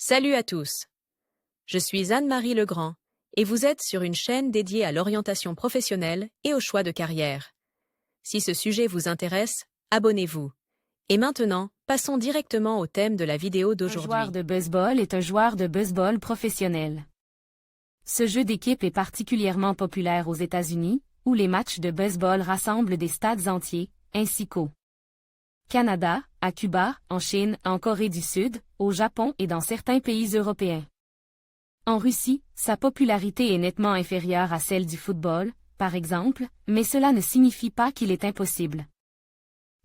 Salut à tous. Je suis Anne-Marie Legrand et vous êtes sur une chaîne dédiée à l'orientation professionnelle et au choix de carrière. Si ce sujet vous intéresse, abonnez-vous. Et maintenant, passons directement au thème de la vidéo Un d'aujourd'hui. joueur de baseball est un joueur de baseball professionnel. Ce jeu d'équipe est particulièrement populaire aux États-Unis, où les matchs de baseball rassemblent des stades entiers, ainsi qu'au Canada, à Cuba, en Chine, en Corée du Sud, au Japon et dans certains pays européens. En Russie, sa popularité est nettement inférieure à celle du football, par exemple, mais cela ne signifie pas qu'il est impossible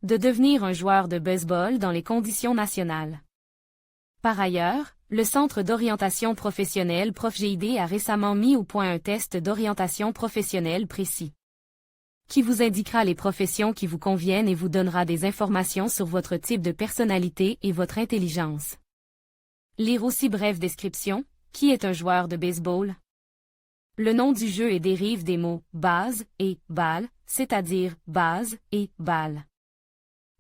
de devenir un joueur de baseball dans les conditions nationales. Par ailleurs, le Centre d'orientation professionnelle ProfGID a récemment mis au point un test d'orientation professionnelle précis, qui vous indiquera les professions qui vous conviennent et vous donnera des informations sur votre type de personnalité et votre intelligence. Lire aussi brève description. Qui est un joueur de baseball? Le nom du jeu est dérive des mots « base » et « balle », c'est-à-dire « base » et « balle ».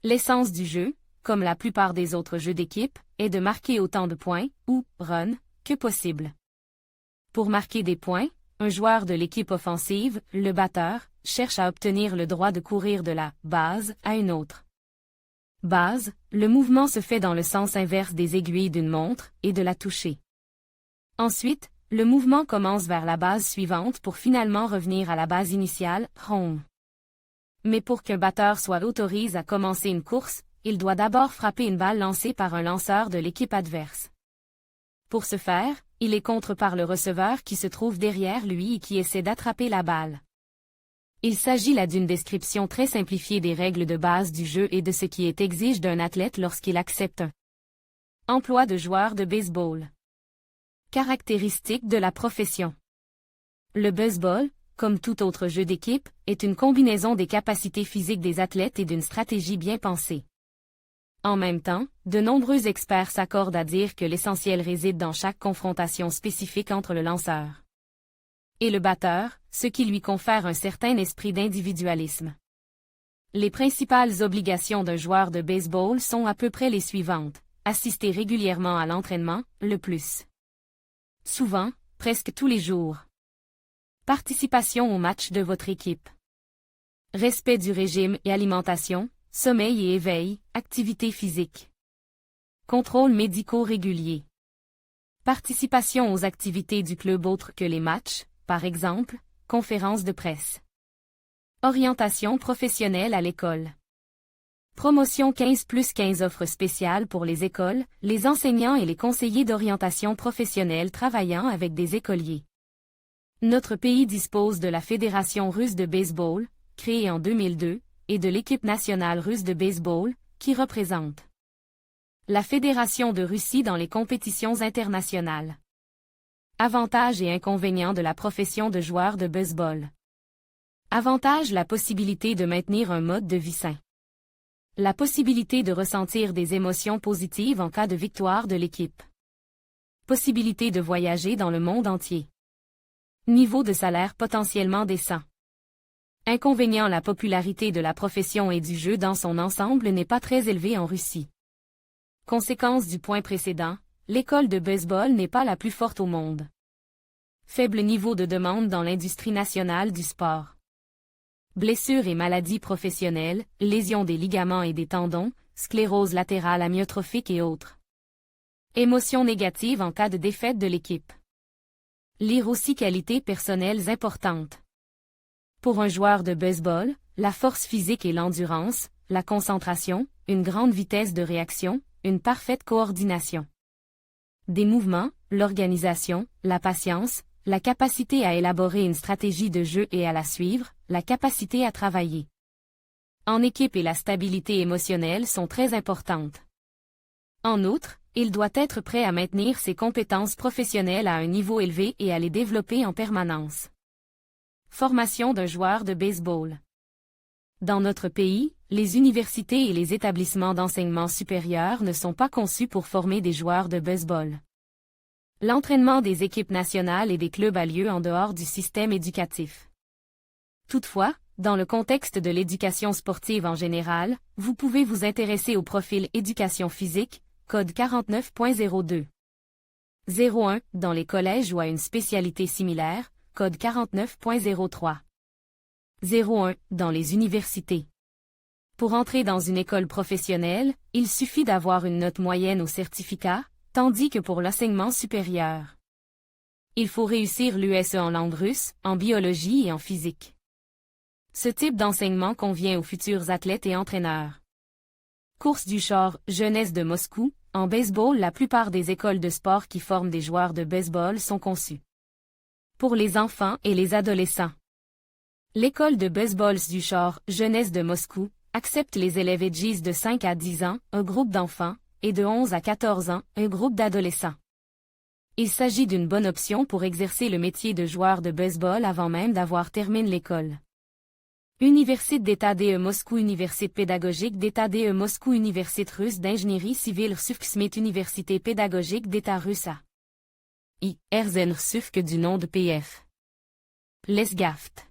L'essence du jeu, comme la plupart des autres jeux d'équipe, est de marquer autant de points, ou « run », que possible. Pour marquer des points, un joueur de l'équipe offensive, le batteur, cherche à obtenir le droit de courir de la « base » à une autre base. Le mouvement se fait dans le sens inverse des aiguilles d'une montre, et de la toucher. Ensuite, le mouvement commence vers la base suivante pour finalement revenir à la base initiale, home. Mais pour qu'un batteur soit autorisé à commencer une course, il doit d'abord frapper une balle lancée par un lanceur de l'équipe adverse. Pour ce faire, il est contre par le receveur qui se trouve derrière lui et qui essaie d'attraper la balle. Il s'agit là d'une description très simplifiée des règles de base du jeu et de ce qui est exigé d'un athlète lorsqu'il accepte un emploi de joueur de baseball. Caractéristiques de la profession. Le baseball, comme tout autre jeu d'équipe, est une combinaison des capacités physiques des athlètes et d'une stratégie bien pensée. En même temps, de nombreux experts s'accordent à dire que l'essentiel réside dans chaque confrontation spécifique entre le lanceur et le batteur, ce qui lui confère un certain esprit d'individualisme. Les principales obligations d'un joueur de baseball sont à peu près les suivantes: assister régulièrement à l'entraînement, le plus souvent, presque tous les jours. Participation aux matchs de votre équipe. Respect du régime et alimentation, sommeil et éveil, activité physique. Contrôles médicaux réguliers. Participation aux activités du club autres que les matchs, par exemple, conférences de presse. Orientation professionnelle à l'école. Promotion 15+15 offres spéciales pour les écoles, les enseignants et les conseillers d'orientation professionnelle travaillant avec des écoliers. Notre pays dispose de la Fédération russe de baseball, créée en 2002, et de l'équipe nationale russe de baseball, qui représente la Fédération de Russie dans les compétitions internationales. Avantages et inconvénients de la profession de joueur de baseball. Avantage: la possibilité de maintenir un mode de vie sain. La possibilité de ressentir des émotions positives en cas de victoire de l'équipe. Possibilité de voyager dans le monde entier. Niveau de salaire potentiellement décent. Inconvénient: la popularité de la profession et du jeu dans son ensemble n'est pas très élevée en Russie. Conséquence du point précédent, l'école de baseball n'est pas la plus forte au monde. Faible niveau de demande dans l'industrie nationale du sport. Blessures et maladies professionnelles, lésions des ligaments et des tendons, sclérose latérale amyotrophique et autres. Émotions négatives en cas de défaite de l'équipe. Lire aussi qualités personnelles importantes. Pour un joueur de baseball, la force physique et l'endurance, la concentration, une grande vitesse de réaction, une parfaite coordination des mouvements, l'organisation, la patience, la capacité à élaborer une stratégie de jeu et à la suivre, la capacité à travailler en équipe et la stabilité émotionnelle sont très importantes. En outre, il doit être prêt à maintenir ses compétences professionnelles à un niveau élevé et à les développer en permanence. Formation d'un joueur de baseball. Dans notre pays, les universités et les établissements d'enseignement supérieur ne sont pas conçus pour former des joueurs de baseball. L'entraînement des équipes nationales et des clubs a lieu en dehors du système éducatif. Toutefois, dans le contexte de l'éducation sportive en général, vous pouvez vous intéresser au profil éducation physique, code 49.02. 01 dans les collèges ou à une spécialité similaire, code 49.03. 01 dans les universités. Pour entrer dans une école professionnelle, il suffit d'avoir une note moyenne au certificat, tandis que pour l'enseignement supérieur, il faut réussir l'USE en langue russe, en biologie et en physique. Ce type d'enseignement convient aux futurs athlètes et entraîneurs. Course du char, jeunesse de Moscou. En baseball, la plupart des écoles de sport qui forment des joueurs de baseball sont conçues pour les enfants et les adolescents. L'école de baseball du char, jeunesse de Moscou, accepte les élèves âgés de 5 à 10 ans, un groupe d'enfants, et de 11 à 14 ans, un groupe d'adolescents. Il s'agit d'une bonne option pour exercer le métier de joueur de baseball avant même d'avoir terminé l'école. Université d'État de Moscou, Université pédagogique d'État de Moscou, Université russe d'ingénierie civile Sufksmet, Université pédagogique d'État russe à I. Erzen Sufk du nom de PF. Lesgaft.